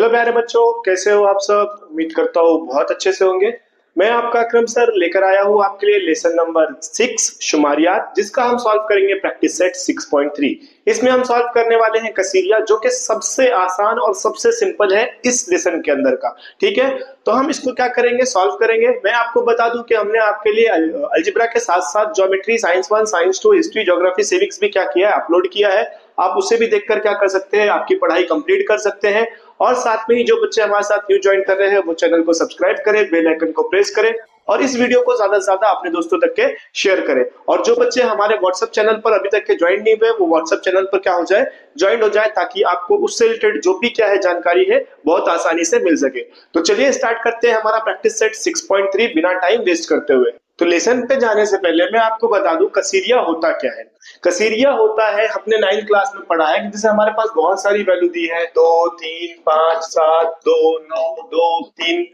Hello प्यारे बच्चों, कैसे हो आप सब। उम्मीद करता हूँ बहुत अच्छे से होंगे। मैं आपका अकरम सर लेकर आया हूँ आपके लिए लेसन नंबर 6 शुमारियात, जिसका हम सॉल्व करेंगे प्रैक्टिस सेट 6.3। इसमें हम सॉल्व करने वाले हैं कसीरिया, जो कि सबसे आसान और सबसे सिंपल है इस लेसन के अंदर का। ठीक है, तो हम इसको क्या करेंगे, सॉल्व करेंगे। मैं आपको बता दूं कि हमने आपके लिए अलजेब्रा के साथ साथ geometry, science 1, science 2, history, geography, civics भी क्या किया है, अपलोड किया है। आप उसे भी देखकर क्या कर सकते हैं, आपकी पढ़ाई कंप्लीट कर सकते हैं। और साथ में ही जो बच्चे हमारे साथ न्यू ज्वाइन कर रहे हैं वो चैनल को सब्सक्राइब करें, बेल आइकन को प्रेस करें और इस वीडियो को ज्यादा से ज्यादा अपने दोस्तों तक के शेयर करें। और जो बच्चे हमारे व्हाट्सएप चैनल पर अभी तक के ज्वाइन नहीं हुए, वो व्हाट्सएप चैनल पर क्या हो जाए, ज्वाइन हो जाए, ताकि आपको उससे रिलेटेड जो भी क्या है जानकारी है बहुत आसानी से मिल सके। तो चलिए स्टार्ट करते हैं हमारा प्रैक्टिस सेट 6.3 बिना टाइम वेस्ट करते हुए। तो लेसन पे जाने से पहले मैं आपको बता दूं कसीरिया होता क्या है। कसीरिया होता है, हमने 9th क्लास में पढ़ा है कि जैसे हमारे पास बहुत सारी वैल्यू दी है, 2 3 5 7 2 9 2 3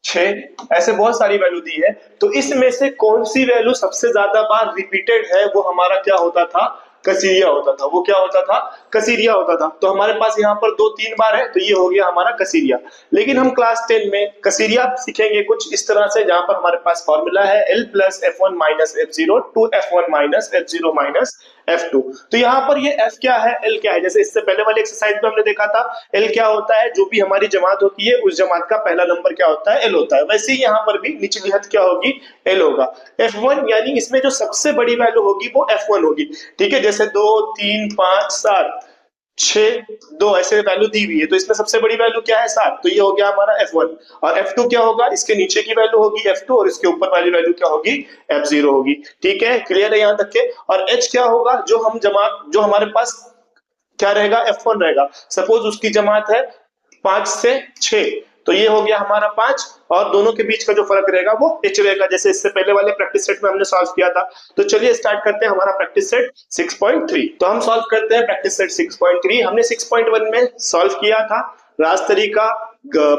6, ऐसे बहुत सारी वैल्यू दी है। तो इसमें से कौन सी वैल्यू सबसे ज्यादा बार रिपीटेड है, वो हमारा क्या होता था, कसीरिया होता था। वो क्या होता था, कसीरिया होता था। तो हमारे पास यहाँ पर 2 3 बार है, तो ये हो गया हमारा कसीरिया। लेकिन हम क्लास 10 में कसीरिया सीखेंगे कुछ इस तरह से, जहां पर हमारे पास फॉर्मूला है L plus F1 minus F0 two F1 minus F0 minus F2। तो यहाँ पर ये F क्या है, L क्या है। जैसे इससे पहले वाले एक्सरसाइज में हमने देखा था L क्या होता है, जो भी हमारी जमात होती है उस जमात का पहला नंबर क्या होता है, L होता है। वैसे ही यहाँ पर भी निचली हद क्या होगी, L होगा। F1 यानी इसमें जो सबसे बड़ी वैल्यू होगी वो F1 होगी। ठीक है, जैसे 2 3 5 7 6 2 ऐसे वैल्यू दी हुई है, तो इसमें सबसे बड़ी वैल्यू क्या है, 7। तो ये हो गया हमारा F1। और F2 क्या होगा, इसके नीचे की वैल्यू होगी F2 और इसके ऊपर वाली वैल्यू क्या होगी, F0 होगी। ठीक है, क्लियर है यहाँ तक के। और H क्या होगा, जो हम जमात, जो हमारे पास क्या रहेगा, F1 रहेगा। सपोज उसकी जमात है 5 से 6, तो ये हो गया हमारा 5 और दोनों के बीच का जो फर्क रहेगा वो H रहेगा, जैसे इससे पहले वाले प्रैक्टिस सेट में हमने सॉल्व किया था। तो चलिए स्टार्ट करते हैं हमारा प्रैक्टिस सेट 6.3। तो हम सॉल्व करते हैं प्रैक्टिस सेट 6.3। हमने 6.1 में सॉल्व किया था राज तरीका,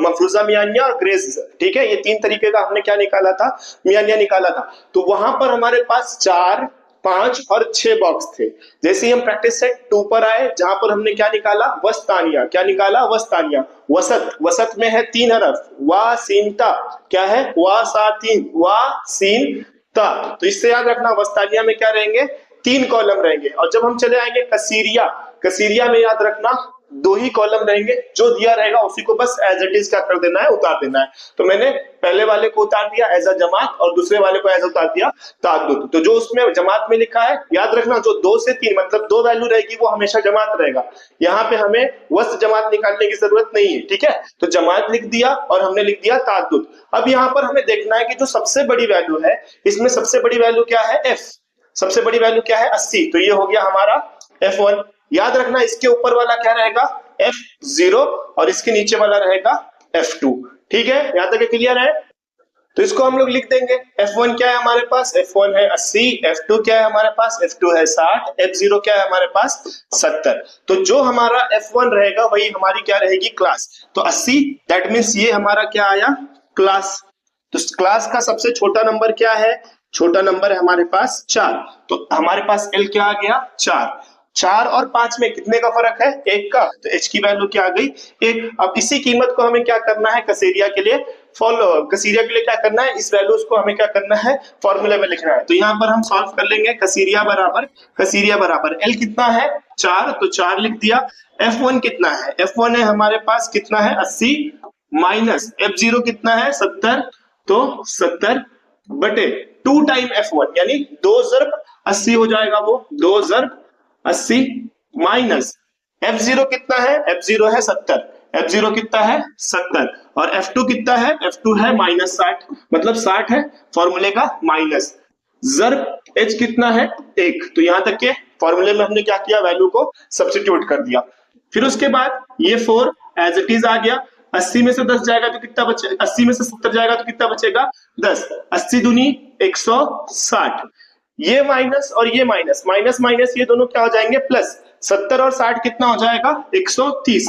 मफरूजा मियानिया और ग्रेज। ठीक है, ये 3 तरीके का हमने क्या निकाला था, मियानिया निकाला था। तो वहां पर हमारे पास 4 5 और 6 बॉक्स थे। जैसे ही हम प्रैक्टिस सेट 2 पर आए, जहां पर हमने क्या निकाला, वस्तानिया। क्या निकाला, वस्तानिया। वसत, वसत में है 3 हरफ, वा सीन ता। क्या है, वा सा तीन, वा सीन ता। तो इससे याद रखना वस्तानिया में क्या रहेंगे, 3 कॉलम रहेंगे। और जब हम चले आएंगे कसीरिया, कसीरिया में याद रखना 2 ही कॉलम रहेंगे, जो दिया रहेगा उसी को बस एज इट इज क्या कर देना है, उतार देना है। तो मैंने पहले वाले को उतार दिया एज अ जमात और दूसरे वाले को एज उतार दिया ताद्दुद। तो जो उसमें जमात में लिखा है याद रखना, जो 2 से 3 मतलब 2 वैल्यू रहेगी वो हमेशा जमात रहेगा। यहाँ पे हमें वस्त जमात निकालने की जरूरत नहीं है। ठीक है, तो जमात लिख दिया और हमने लिख दिया ताद्दुद। अब यहाँ पर हमें देखना है कि जो सबसे बड़ी वैल्यू है, इसमें सबसे बड़ी वैल्यू क्या है, F। सबसे बड़ी वैल्यू क्या है, 80। तो ये हो गया हमारा F1। याद रखना इसके ऊपर वाला क्या रहेगा, F0 और इसके नीचे वाला रहेगा F2। ठीक है, यहां तक क्लियर है। तो इसको हम लोग लिख देंगे। F1 क्या है हमारे पास, F1 है 80। F2 क्या है हमारे पास, F2 है 60। F0 क्या है हमारे पास, 70। तो जो हमारा F1 रहेगा वही हमारी क्या रहेगी, क्लास। तो 80 दैट मींस ये हमारा क्या आया, क्लास। तो क्लास का सबसे छोटा नंबर क्या है, छोटा नंबर है हमारे पास 4। तो हमारे पास L क्या आ गया, 4। 4 और 5 में कितने का फर्क है, 1 का। तो H की वैल्यू क्या आ गई, 1। अब इसी कीमत को हमें क्या करना है, कसीरिया के लिए फॉलो, कसीरिया के लिए क्या करना है, इस वैल्यूज को हमें क्या करना है, फॉर्मूले में लिखना है। तो यहाँ पर हम सॉल्व कर लेंगे। कसीरिया बराबर L कितना है, 4। तो 4 लिख दिया। F1 कितना है, F1 है हमारे पास कितना है, 80 माइनस F0 कितना है, 70। तो 70 बटे 2 टाइम F1 यानी 2 ज़रब 80 हो जाएगा, वो 2 ज़रब 80 माइनस F0 कितना है, F0 है 70। F0 कितना है, 70। और F2 कितना है, F2 है माइनस 60, मतलब 60 है फॉर्मूले का माइनस। ज़रब H कितना है, 1। तो यहां तक के फॉर्मूले में हमने क्या किया, वैल्यू को सब्स्टिट्यूट कर दिया। फिर उसके बाद ये 4 एज इट इज आ गया। 80 में से 10 जाएगा तो कितना बचेगा, 80 में से 70 जाएगा तो कितना बचेगा, 10। 80 दूनी 160। ये माइनस और ये माइनस, माइनस माइनस ये दोनों क्या हो जाएंगे, प्लस। 70 और 60 कितना हो जाएगा, 130।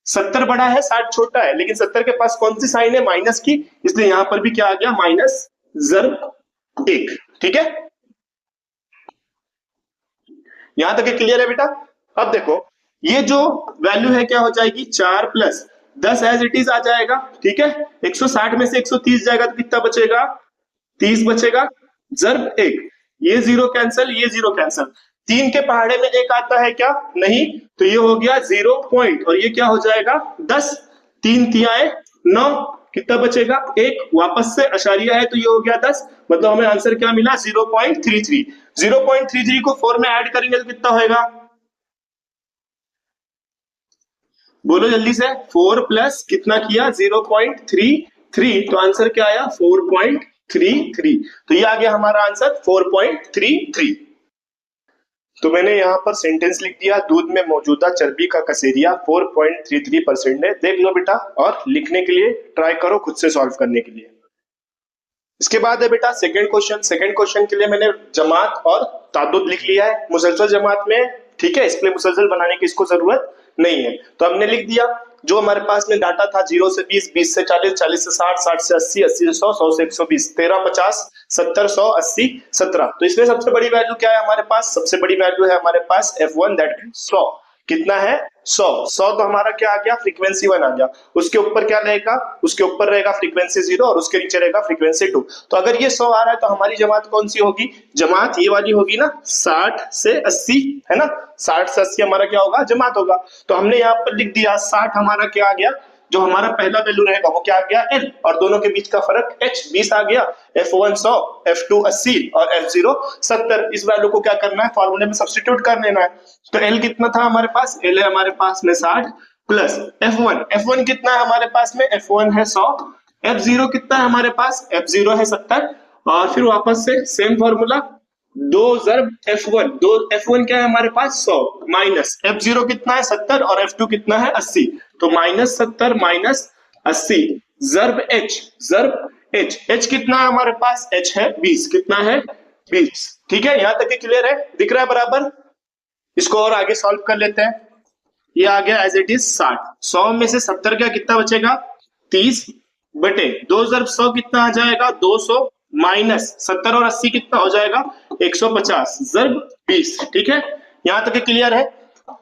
70 बड़ा है, 60 छोटा है, लेकिन 70 के पास कौन सी साइन है, माइनस की, इसलिए यहां पर भी क्या आ गया, माइनस ज़रब 1। ठीक है, यहां तक क्लियर है बेटा। अब देखो ये जो वैल्यू है क्या हो जाएगी, 4 प्लस 10 एज इट इज आ जाएगा, ठीक है। 160 में से 130 जाएगा तो कितना बचेगा, 30 बचेगा, जर्ब 1, ये जीरो कैंसल, ये जीरो कैंसल, 3 के पहाड़े में 1 आता है क्या, नहीं, तो ये हो गया 0 पॉइंट, और ये क्या हो जाएगा 10, 3 तियाए 9, कितना बचेगा 1, वापस से अशारिया है तो ये हो गया 10, मतलब हमें आंसर क्या मिला 0.33। 0.33 को 4 में ऐड करेंगे तो कितना होएगा, बोलो जल्दी से, 4 प्लस कितना किया 0.33, तो आंसर क्या आया 4.33, तो ये आ गया हमारा आंसर 4.33। तो मैंने यहाँ पर सेंटेंस लिख दिया, दूध में मौजूदा चर्बी का कसेरिया 4.33% है। देख लो बेटा और लिखने के लिए ट्राई करो खुद से सॉल्व करने के लिए। इसके बाद है बेटा सेकंड क्वेश्चन। सेकंड क्वेश्चन के लिए मैंने जमात और ताद्दुद लिख लिया है मुसलसल जमात में, ठीक है, इसके लिए मुसलसल बनाने की इसको जरूरत नहीं है। तो हमने लिख दिया जो हमारे पास में डाटा था 0 से 20, 20 से 40, 40 से 60, 60 से 80, 80 से 100, 100 से 120, 13, 50, 70, 100, 80, 17। तो इसमें सबसे बड़ी वैल्यू क्या है हमारे पास, सबसे बड़ी वैल्यू है हमारे पास F1 दैट इज 100। कितना है 100, 100 तो हमारा क्या आ गया फ्रीक्वेंसी 1 आ गया, उसके ऊपर क्या रहेगा, उसके ऊपर रहेगा फ्रीक्वेंसी 0 और उसके नीचे रहेगा फ्रीक्वेंसी 2। तो अगर ये 100 आ रहा है तो हमारी जमात कौन सी होगी, जमात ये वाली होगी ना 60 से 80, है ना, 60 से 80 हमारा क्या होगा जमात होगा। तो हमने यहाँ पर लिख दिया 60 हमारा क्या आ गया, जो हमारा पहला वैल्यू रहेगा वो क्या आ गया L, और दोनों के बीच का फर्क H 20 आ गया, F1 100, F2 80 और F0 70। इस वैल्यू को क्या करना है फॉर्मूले में सब्स्टिट्यूट कर लेना है। तो L कितना था हमारे पास, L है हमारे पास में 60 प्लस F1, F1 कितना है हमारे पास में, F1 है 100, F0 कितना है हमारे पास, F0 है 70, और फिर वापस से सेम फॉर्मूला 2 जर्ब F1, 2 F1 क्या है हमारे पास 100 माइनस F0 कितना है 70 और F2 कितना है 80, तो minus 70 minus 80 जर्ब H, जर्ब H, H कितना है हमारे पास, H है 20, कितना है 20, ठीक है। यहां तक के क्लियर है, दिख रहा है बराबर। इसको और आगे सॉल्व कर लेते हैं। ये आ गया एज इट इज 60, 100 में से 70 का कितना बचेगा 30 बटे 2 जर्ब 100 कितना आ जाएगा 200 माइनस 70 और 80 कितना हो जाएगा 150 जर्ब 20, ठीक है, यहां तक क्लियर है।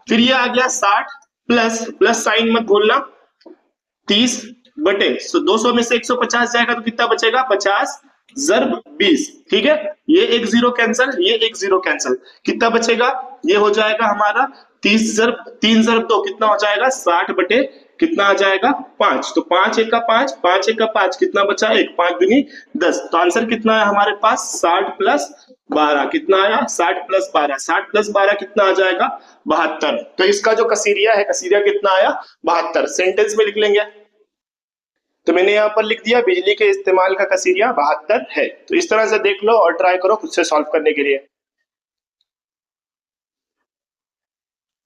फिर ये आ गया 60 प्लस, प्लस साइन मत भूलना, 30 बटे 200 में से 150 जाएगा तो कितना बचेगा 50 जर्ब 20, ठीक है, ये एक जीरो कैंसल, ये एक जीरो कैंसल, कितना बचेगा, ये हो जाएगा हमारा 30 जर्ब 3 जर्ब 2 कितना हो जाएगा 60 बटे कितना आ जाएगा 5, तो 5 एक का 5, 5 एक का 5 कितना बचा 1, 5 दूनी 10, तो आंसर कितना है हमारे पास 60 प्लस 12, कितना आया 60 प्लस 12, 60 प्लस 12 कितना आ जाएगा 72। तो इसका जो कसीरिया है, कसीरिया कितना आया 72, सेंटेंस में लिख लेंगे। तो मैंने यहाँ पर लिख दिया बिजली के इस्तेमाल का कसीरिया 72 है। तो इस तरह से देख लो और ट्राई करो खुद से सॉल्व करने के लिए।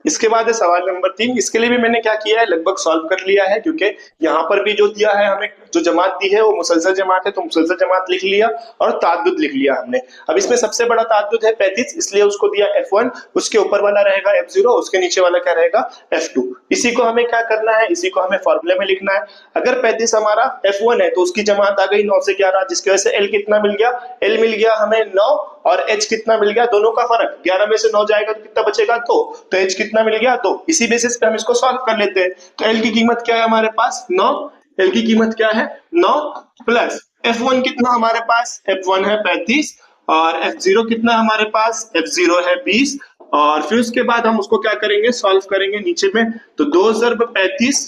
इसके बाद है सवाल नंबर 3। इसके लिए भी मैंने क्या किया है, लगभग सॉल्व कर लिया है, क्योंकि यहाँ पर भी जो दिया है हमें, जो जमात दी है वो मुसलसल जमात है, तो मुसलसल जमात लिख लिया और ताद्दुद लिख लिया हमने। अब इसमें सबसे बड़ा ताद्दुद है 35, इसलिए उसको दिया F1, उसके ऊपर वाला रहेगा F0, उसके नीचे वाला क्या रहेगा F2। इसी को हमें क्या करना है, इसी को हमें फॉर्मूले में लिखना है। अगर 35 हमारा F1 है तो उसकी जमात आ गई 9 से 11, जिसकी वजह से L कितना मिल गया, L मिल गया हमें 9, और H कितना मिल गया, दोनों का फर्क 11 में से 9 जाएगा तो कितना बचेगा 2, तो H कितना मिल गया 2। इसी बेसिस पे हम इसको सॉल्व कर लेते हैं। तो L की कीमत क्या है हमारे पास 9, L की कीमत क्या है 9 प्लस F1 कितना हमारे पास, F1 है 35, और F0 कितना हमारे पास, F0 है 20, और फिर उसके बाद हम उसको क्या करेंगे सॉल्व करेंगे नीचे में। तो 2 जर्ब 35,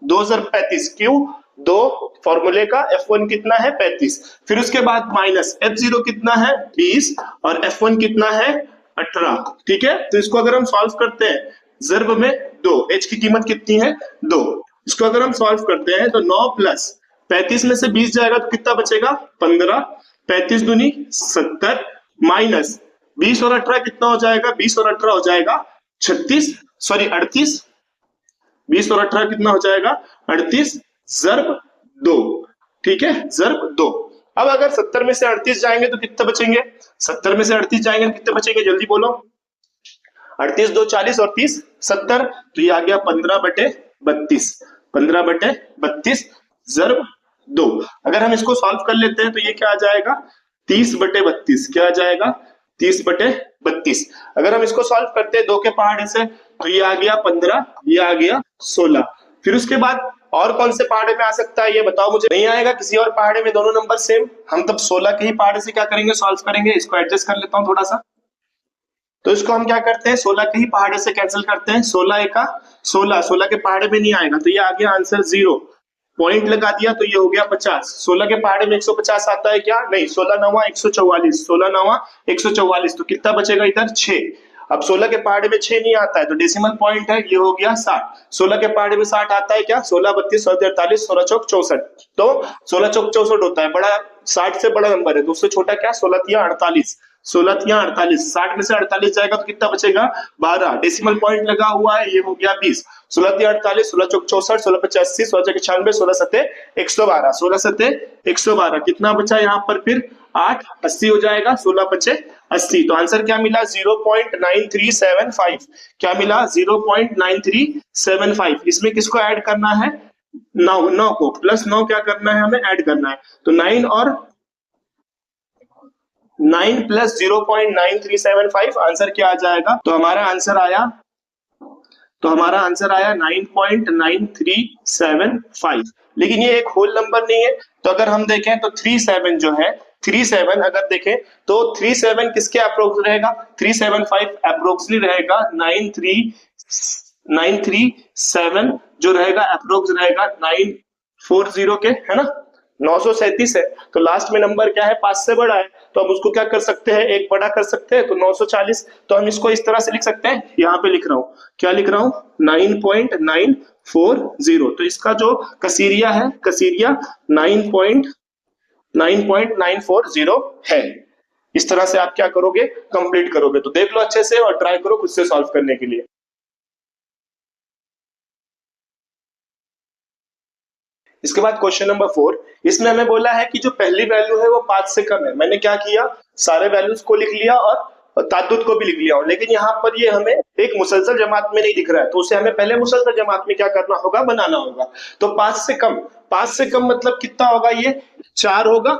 2 जर्ब 35 क्यों, 2 फॉर्मूले का F1 कितना है 35, फिर उसके बाद माइनस F0 कितना है 20 और F1 कितना है 18, ठीक है। तो इसको अगर हम सॉल्व करते हैं जर्ब में 2, H की कीमत कितनी है 2, इसको अगर हम सॉल्व करते हैं तो 9 प्लस 35 में से 20 जाएगा तो कितना बचेगा 15, 35 दूनी 70 माइनस 20 और 18 कितना हो जाएगा, 20 और 18 हो जाएगा 36, सॉरी 38, 20 और 18 कितना हो जाएगा 38 जर्ब 2, ठीक है, जर्ब 2। अब अगर 70 में से 38 जाएंगे तो कितने बचेंगे, 70 में से 38 जाएंगे तो कितने बचेंगे, जल्दी बोलो, 38 2 40 और 30 70, तो ये आ गया 15 बटे 32, 15 बटे 32 जर्ब 2। अगर हम इसको सॉल्व कर लेते हैं तो ये क्या आ जाएगा 30 बटे 32, क्या आ जाएगा 30 बटे 32। अगर हम इसको सॉल्व करते हैं 2 के पहाड़े से तो ये आ गया 15, ये आ गया 16, फिर उसके बाद और कौन से पहाड़े में आ सकता है ये बताओ मुझे। नहीं आएगा किसी और पहाड़े में दोनों नंबर सेम। हम तब 16 के ही पहाड़े से क्या करेंगे, सॉल्व करेंगे। इसको एडजस्ट कर लेता हूँ थोड़ा सा। तो इसको हम क्या करते हैं, 16 के ही पहाड़े से कैंसिल करते हैं। 16 एका 16, 16 के पहाड़े में नहीं आएगा तो ये आ गया आंसर 0। पॉइंट लगा दिया तो ये हो गया 50। 16 के पहाड़े में 150 आता है क्या, नहीं। 16 9 144, 16 9 144, तो कितना बचेगा इधर 6। अब 16 के पहाड़े में 6 नहीं आता है तो डेसिमल पॉइंट है, ये हो गया 60। 16 के पहाड़े में 60 आता है क्या, 16 32 16 43 16 चौक 64, तो 16 चौक 64 होता है। बड़ा 60 से बड़ा नंबर है तो उससे छोटा क्या, 16 तिया 48, 16 तिया 48, 60 में से 48 जाएगा तो कितना बचेगा 12। डेसिमल पॉइंट लगा हुआ है, ये हो गया 20। 16 तिया 48, 16 चौक 64, 16 85, 16 चौक 96, 16 सत्ते 112, 16 सत्ते 112, कितना बचा यहाँ पर फिर 8, 80 हो जाएगा। 16 बचे 80, तो आंसर क्या मिला 0.9375। क्या मिला 0.9375। इसमें किसको ऐड करना है, 9 को, प्लस 9 क्या करना है हमें ऐड करना है। तो 9 और 9 प्लस 0.9375, आंसर क्या आ जाएगा, तो हमारा आंसर आया 9.9375। लेकिन ये एक होल नंबर नहीं है, तो अगर हम देखें तो 37 जो है, 37 अगर देखें तो 37 किसके अप्रोक्स रहेगा, 375 अप्रोक्सली रहेगा। 937 जो रहेगा अप्रोक्स रहेगा 940 के, है ना। 937 है तो लास्ट में नंबर क्या है, 5 से बड़ा है, तो हम उसको क्या कर सकते हैं, एक बड़ा कर सकते हैं, तो 940। तो हम इसको इस तरह से लिख सकते हैं, यहाँ पे लिख रहा हूँ, क्या लिख रहा हूँ 9.940। तो इसका जो कसीरिया है, कसीरिया 9.940 है। इस तरह से आप क्या करोगे, कंप्लीट करोगे। तो देख लो अच्छे से और ट्राई करो खुद से सॉल्व करने के लिए। इसके बाद क्वेश्चन नंबर 4, इसमें हमें बोला है कि जो पहली वैल्यू है वो 5 से कम है। मैंने क्या किया, सारे वैल्यूज को लिख लिया और ताद्दुद को भी लिख लिया, लेकिन यहाँ पर ये हमें एक मुसलसल जमात में नहीं दिख रहा है, तो उसे हमें पहले मुसलसल जमात में क्या करना होगा, बनाना होगा। तो 5 से कम, 5 से कम मतलब कितना होगा, ये 4 होगा।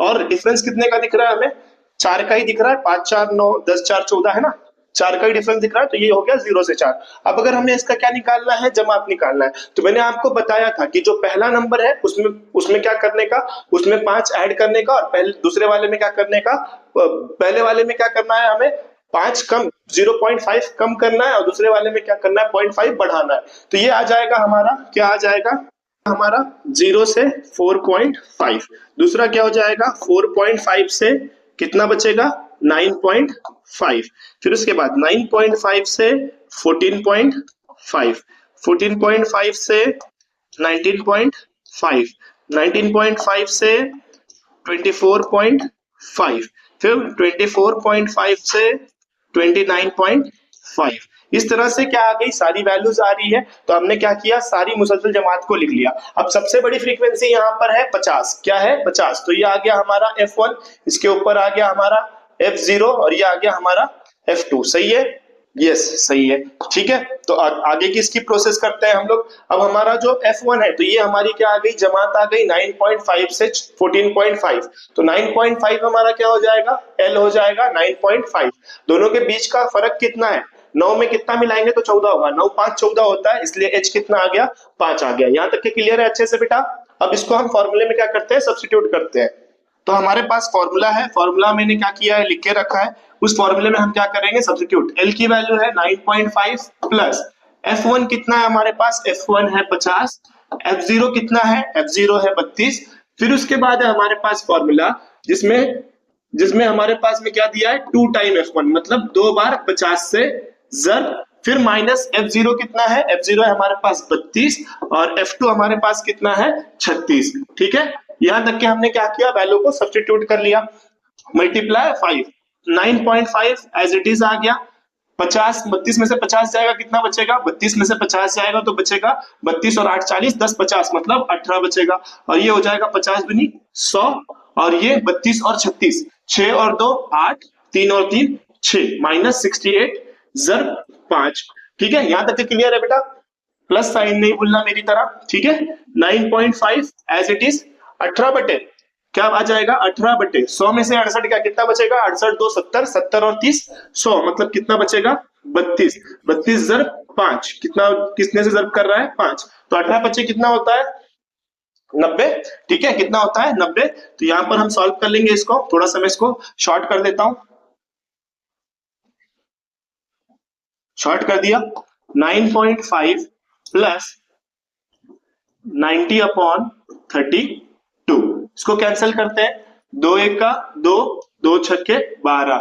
और डिफरेंस कितने का दिख रहा है हमें, 4 का ही दिख रहा है। 5 4 9 10 4 14 है ना, 4 का ही डिफरेंस दिख रहा है, तो ये हो गया 0 से 4। अब अगर हमें इसका क्या निकालना है, जमात निकालना है, तो मैंने आपको बताया था कि जो पहला नंबर है उसमें क्या करने का, उसमें 5 ऐड करने का, और पहले दूसरे वाले में क्या करने का, पहले वाले में क्या करना है, हमें 5 कम 0.5 कम करना है, और दूसरे वाले में क्या करना है 0.5 बढ़ाना है। तो ये आ जाएगा हमारा, क्या आ जाएगा हमारा 0 से 4.5। दूसरा क्या हो जाएगा, 4.5 से कितना बचेगा 9.5। फिर उसके बाद 9.5 से 14.5, 14.5 से 19.5, 19.5 से 24.5, फिर 24.5 से 29.5। इस तरह से क्या आ गई, सारी वैल्यूज आ रही है। तो हमने क्या किया, सारी मुसलसल जमात को लिख लिया। अब सबसे बड़ी फ्रीक्वेंसी यहाँ पर है 50, क्या है 50, तो ये आ गया हमारा F1, इसके ऊपर आ गया हमारा F0, और ये आ गया हमारा F2। सही है, यस सही है, ठीक है। तो आगे की इसकी प्रोसेस करते हैं हम लोग। अब हमारा जो F1 है, तो ये हमारी क्या आ गई, जमात आ गई 9.5 से 14.5। तो 9.5 हमारा क्या हो जाएगा, L हो जाएगा 9.5। दोनों के बीच का फर्क कितना है, 9 में कितना मिलाएंगे तो 14 होगा, 9 5 14 होता है, इसलिए H कितना आ गया 5 आ गया। यहाँ तक के क्लियर है अच्छे से बेटा। अब इसको हम फॉर्मूले में क्या करते हैं, सब्स्टिट्यूट करते हैं। तो हमारे पास फॉर्मूला है, फॉर्मूला मैंने क्या किया है, लिख के रखा है। उस फॉर्मूले में हम क्या करेंगे, सब्स्टिट्यूट। L की वैल्यू है 9.5 प्लस F1 कितना है हमारे पास, F1 है 50, F0 कितना है, F0 है 32। फिर उसके बाद है हमारे पास फॉर्मूला जिसमें हमारे पास में क्या दिया है, 2 टाइम F1, मतलब 2 बार 50 से ज़र, फिर माइनस F0 कितना है, F0 है हमारे पास 32, और F2 हमारे पास कितना है 36। ठीक है, यहां तक कि हमने क्या किया, वैल्यू को सब्स्टिट्यूट कर लिया। मल्टीप्लाई 5, 9.5 एज इट इज आ गया। 50, 32 में से 50 जाएगा, कितना बचेगा, 32 में से 50 जाएगा तो बचेगा 32 और 8 40, 10 50 मतलब 18 बचेगा। और ये हो जाएगा 50 दूनी 100, और ये 32 और 36, 6 और 2 8, 3 और 3 6, माइनस 68 जर 5। ठीक है, यहां तक क्लियर है बेटा, प्लस साइन नहीं भूलना मेरी तरह। ठीक है, 9.5 एज इट इज 18 बटे क्या आ जाएगा, 18 बटे 100 में से 68 क्या कितना बचेगा, 68 2 70, 70 और 30 100, मतलब कितना बचेगा 32, 32 ज़रब 5, कितना किसने से ज़रब कर रहा है? 5। तो 18 बच्चे कितना होता है? 90। ठीक है, कितना होता है? 90। तो यहां पर हम सॉल्व कर लेंगे इसको, थोड़ा सा मैं इसको शॉर्ट कर देता हूं। शॉर्ट कर दिया। 9.5 प्लस 90 अपॉन 32, इसको कैंसिल करते हैं। दो एक का दो, दो छक्के 12,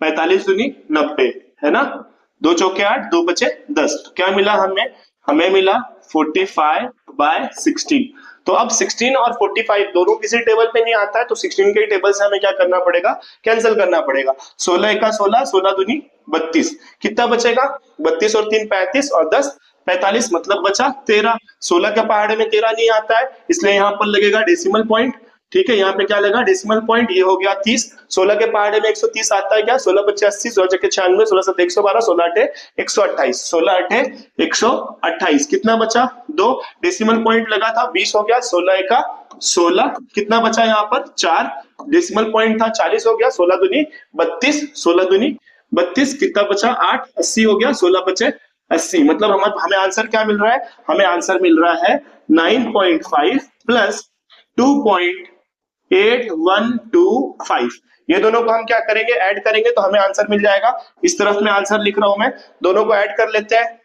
45 दूनी 90, है ना? दो चौके 8, दो बचे 10। तो क्या मिला हमें? हमें मिला 45/16। तो अब 16 और 45 दोनों किसी टेबल पे नहीं आता है, तो 16 के टेबल से हमें क्या करना पड़ेगा? कैंसिल करना पड़ेगा। 16 का 16, 16 दूनी 32, कितना बचेगा? 32 और 3 35 और 10 45, मतलब बचा 13। 16 के पहाड़े में 13 नहीं आता है, इसलिए यहाँ पर लगेगा डेसिमल पॉइंट। ठीक है, यहाँ पे क्या लगा? Decimal point. ये हो गया 30। 16 के पहाड़े में 130 आता है क्या? 16 25 80, 16 जगह 96, 16 7 112, 16 8 128, 16 8 128, कितना बचा? 2। डेसिमल पॉइंट लगा था 20 हो गया, 16 का 16, कितना बचा यहाँ पर? 4। डेसिमल पॉइंट था 40 हो गया, 16 दूनी 32, 16 दूनी 32, कितना बचा? 8। 80 हो गया, 16 बचे 80, मतलब हमें आंसर क्या मिल रहा है? हमें आंसर मिल रहा है 9.5 प्लस 2.8125। ये दोनों को हम क्या करेंगे? ऐड करेंगे तो हमें आंसर मिल जाएगा। इस तरफ में आंसर लिख रहा हूं मैं, दोनों को ऐड कर लेते हैं।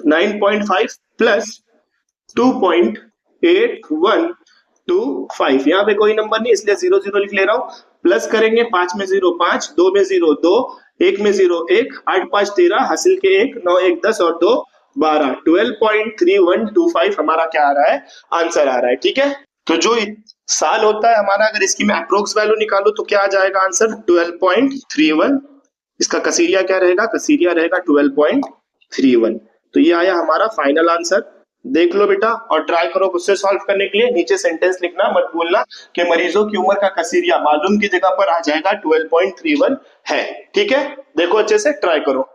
9.5 प्लस 2.8125, यहाँ पे कोई नंबर नहीं इसलिए 0 0 लिख ले रहा हूं। प्लस करेंगे, 5 में 0 5, 2 में 0 2, 1 में 0 1, 8 5 13, हासिल के 1, 9 1 10 और 2 12। 12.3125 हमारा क्या आ रहा है? आंसर आ रहा है। ठीक है, तो जो साल होता है हमारा, अगर इसकी मैं अप्रोक्स वैल्यू निकालू तो क्या आ जाएगा आंसर? 12.31। इसका कसीरिया क्या रहेगा? कसीरिया रहेगा 12.31। तो ये आया हमारा फाइनल आंसर। देख लो बेटा और ट्राई करो खुद से सॉल्व करने के लिए। नीचे सेंटेंस लिखना, मत भूलना कि मरीजों की उम्र का कसीरिया मालूम की जगह पर आ जाएगा 12.31 है। ठीक है, देखो अच्छे से ट्राई करो।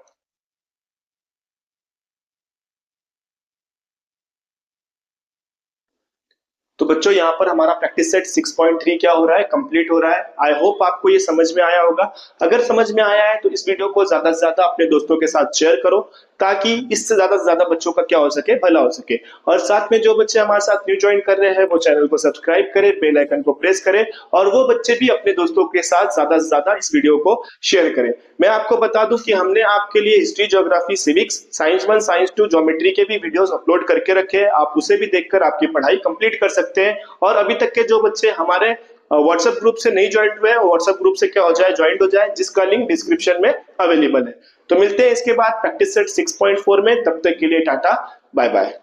तो बच्चों यहाँ पर हमारा प्रैक्टिस सेट 6.3 क्या हो रहा है? कंप्लीट हो रहा है। आई होप आपको ये समझ में आया होगा। अगर समझ में आया है तो इस वीडियो को ज्यादा से ज्यादा अपने दोस्तों के साथ शेयर करो, ताकि इससे ज्यादा से ज्यादा बच्चों का क्या हो सके? भला हो सके। और साथ में जो बच्चे हमारे साथ न्यू ज्वाइन कर रहे हैं वो चैनल को सब्सक्राइब करें, बेल आइकन को प्रेस करें, और वो बच्चे भी अपने दोस्तों के साथ ज्यादा से ज्यादा इस वीडियो को शेयर करें। मैं आपको बता दूं कि हमने आपके लिए history, geography, civics, science 1, science 2, geometry के भी वीडियोस अपलोड करके रखे हैं। आप उसे भी देखकर आपकी पढ़ाई कंप्लीट कर सकते हैं। और अभी तक के जो बच्चे हमारे व्हाट्सएप ग्रुप से नहीं ज्वाइन हुए हैं, व्हाट्सएप ग्रुप से क्या हो जाए? ज्वाइन हो जाए, जिसका लिंक डिस्क्रिप्शन में अवेलेबल है। तो मिलते हैं इसके बाद प्रैक्टिस सेट 6.4 में। तब तक के लिए टाटा, बाय बाय।